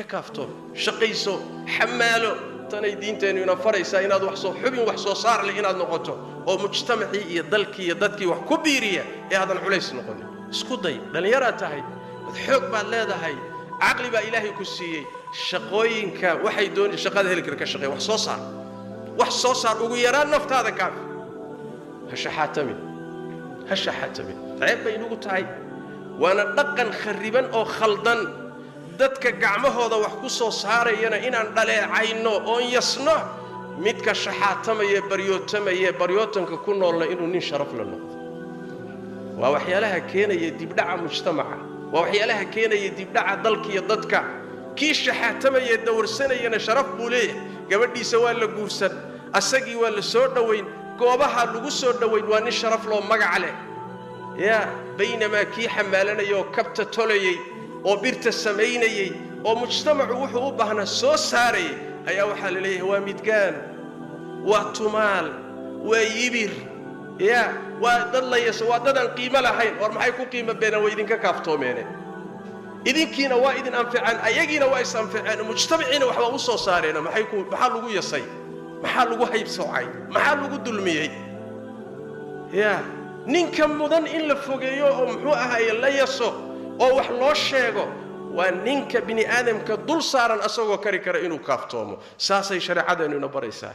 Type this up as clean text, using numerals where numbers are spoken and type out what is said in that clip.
ككافتو شقيسو حمالو تاني دينتين ينفريسا إناد وحصو حبين وحصو صار لي إناد نقطو أو مجتمعي يدلكي يددكي وحكبيرية هذا العليس نقولي اسكودي لن يرى تهي حق بالله هاي عقلي با إلهي كسيي شقوين كا وحي دون شقاد هلك كشقي وحصو صار ويران نفط هذا كاف هالشحاتمي عيب بينو تاي وانا دقن خربان او خلدان dadka gacmahooda wax ku soo saarayana inaan dhaleecayno oo yasno midka shaxaatamaya baryootanka ku noolna inuu nin sharaf la noqdo waa waxyaalaha keenaya dibdhaca mujtamaca waa waxyaalaha keenaya dibdhaca dalka iyo dadka kii shaxaatamaya dawrsanayana sharaf buu leeyahay gabadhiisa waa la guursan asagii waa la soo dhaweyn goobaha lagu soo dhaweyn waa nin sharaf loo magac leh ya baynama kii xamaalanayo kabta tolayay oo birta sameynayay oo mujtamacu wuxuu u baahnaa soo saaray ayaa waxa la leeyahay waa midgaan waa tumaal waa yibir ya waa dad la yeesho waa dad aan qiimo lahayn war maxay ku qiimo beenan way idinka kaaftoomeen idinkiina waa idin anfacaan ayagiina waa is anfacaan mujtamaciina waxa u soo saareen maxaa lagu yasay maxaa lagu haybsoocay maxaa lagu dulmiyay ya ninka mudan in la fogeeyo oo muxuu ahaay la yaso oo wax loo sheego waa ninka bini aadamka dul saaran asagoo kari kara inuu kaaftoomo saasay shariicadeenu ina baraysaa